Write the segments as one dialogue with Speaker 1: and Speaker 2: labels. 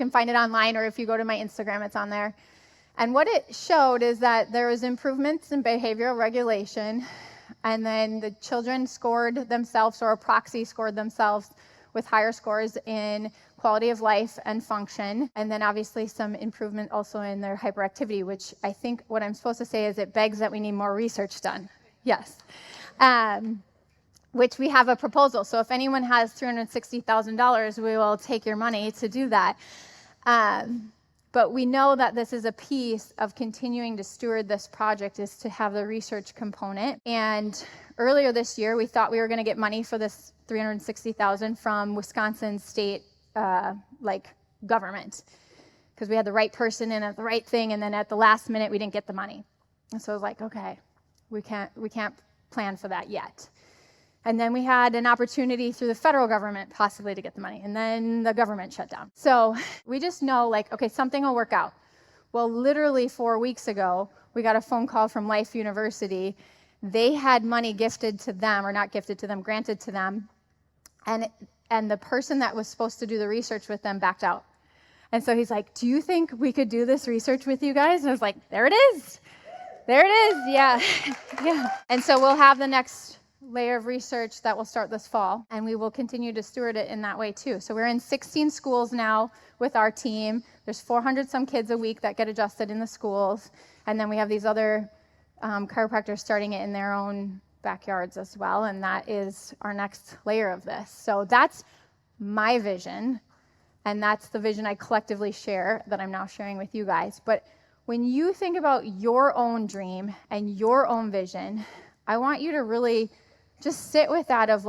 Speaker 1: can find it online, or if you go to my Instagram, it's on there. And what it showed is that there was improvements in behavioral regulation, and then the children scored themselves, or a proxy scored themselves with higher scores in quality of life and function, and then obviously some improvement also in their hyperactivity, which I think what I'm supposed to say is it begs that we need more research done. Yes. Which we have a proposal. So if anyone has $360,000, we will take your money to do that. But we know that this is a piece of continuing to steward this project, is to have the research component. And earlier this year, we thought we were going to get money for this $360,000 from Wisconsin state government, because we had the right person in at the right thing, and then at the last minute we didn't get the money. And so I was like, okay, we can't plan for that yet. And then we had an opportunity through the federal government possibly to get the money, and then the government shut down. So we just know, okay, something will work out. Well, literally 4 weeks ago, we got a phone call from Life University. They had money gifted to them, or not gifted to them, granted to them, and the person that was supposed to do the research with them backed out. And so he's like, do you think we could do this research with you guys? And I was like, there it is. There it is, yeah. Yeah. And so we'll have the next layer of research that will start this fall, and we will continue to steward it in that way too. So we're in 16 schools now with our team. There's 400 some kids a week that get adjusted in the schools, and then we have these other chiropractors starting it in their own backyards as well, and that is our next layer of this. So that's my vision, and that's the vision I collectively share that I'm now sharing with you guys. But when you think about your own dream and your own vision, I want you to really just sit with that of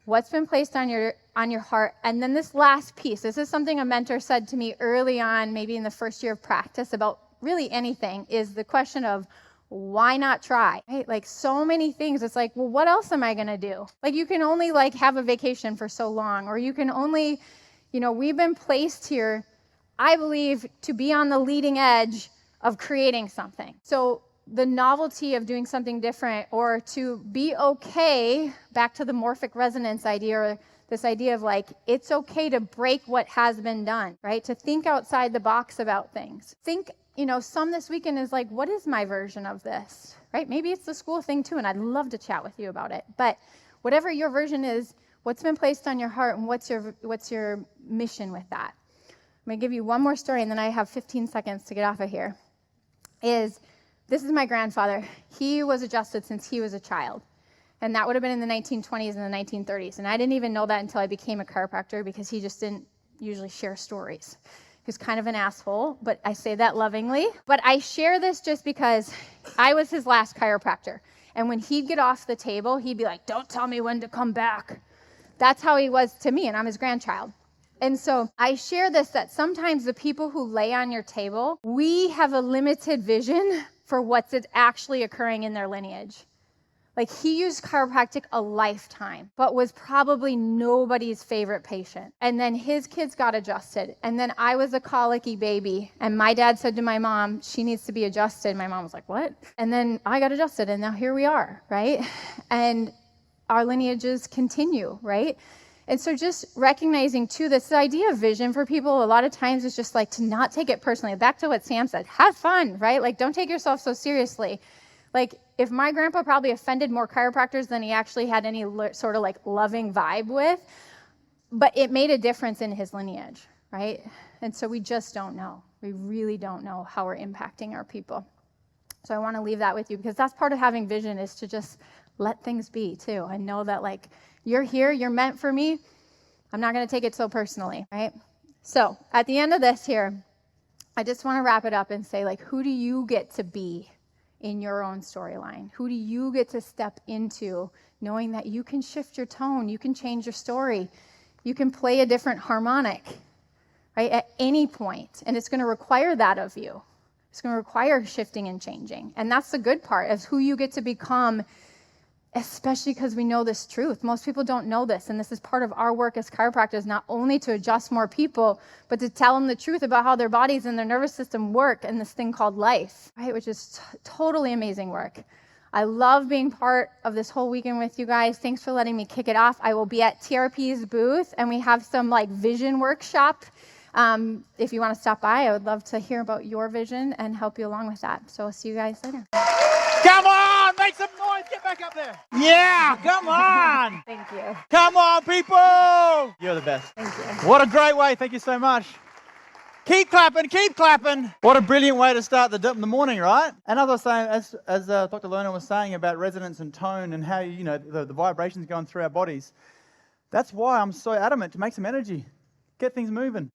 Speaker 1: what's been placed on your heart. And then this last piece, this is something a mentor said to me early on, maybe in the first year of practice, about really anything, is the question of why not try, right? So many things, it's well, what else am I going to do? You can only have a vacation for so long, or you can only, we've been placed here, I believe, to be on the leading edge of creating something. So the novelty of doing something different, or to be okay, back to the morphic resonance idea, or this idea of it's okay to break what has been done, right? To think outside the box about things. Think, some this weekend is what is my version of this, right? Maybe it's the school thing too, and I'd love to chat with you about it. But whatever your version is, what's been placed on your heart, and what's your mission with that? I'm going to give you one more story, and then I have 15 seconds to get off of here. This is my grandfather. He was adjusted since he was a child. And that would have been in the 1920s and the 1930s. And I didn't even know that until I became a chiropractor, because he just didn't usually share stories. He was kind of an asshole, but I say that lovingly. But I share this just because I was his last chiropractor. And when he'd get off the table, he'd be like, don't tell me when to come back. That's how he was to me, and I'm his grandchild. And so I share this, that sometimes the people who lay on your table, we have a limited vision for what's actually occurring in their lineage. He used chiropractic a lifetime, but was probably nobody's favorite patient. And then his kids got adjusted. And then I was a colicky baby. And my dad said to my mom, she needs to be adjusted. My mom was like, what? And then I got adjusted, and now here we are, right? And our lineages continue, right? And so just recognizing too, this idea of vision for people a lot of times is just to not take it personally. Back to what Sam said, have fun, right? Don't take yourself so seriously. If my grandpa probably offended more chiropractors than he actually had any sort of loving vibe with, but it made a difference in his lineage, right? And so we just don't know. We really don't know how we're impacting our people. So I want to leave that with you, because that's part of having vision, is to just let things be too, and know that you're here, you're meant for me. I'm not going to take it so personally, right? So at the end of this here, I just want to wrap it up and say, who do you get to be in your own storyline? Who do you get to step into, knowing that you can shift your tone, you can change your story, you can play a different harmonic, right, at any point, and it's going to require that of you. It's going to require shifting and changing, and that's the good part, is who you get to become, especially because we know this truth. Most people don't know this, and this is part of our work as chiropractors, not only to adjust more people, but to tell them the truth about how their bodies and their nervous system work in this thing called life, right? Which is totally amazing work. I love being part of this whole weekend with you guys. Thanks for letting me kick it off. I will be at TRP's booth, and we have some vision workshop If you want to stop by, I would love to hear about your vision and help you along with that. So I'll see you guys later.
Speaker 2: Come on, make some noise, get back up there. Yeah, come on.
Speaker 1: Thank you.
Speaker 2: Come on, people. You're the best.
Speaker 1: Thank you.
Speaker 2: What a great way, thank you so much. Keep clapping, keep clapping. What a brilliant way to start the morning, right? And as I was saying, as Dr. Lerner was saying about resonance and tone and how, the vibrations going through our bodies, that's why I'm so adamant to make some energy, get things moving.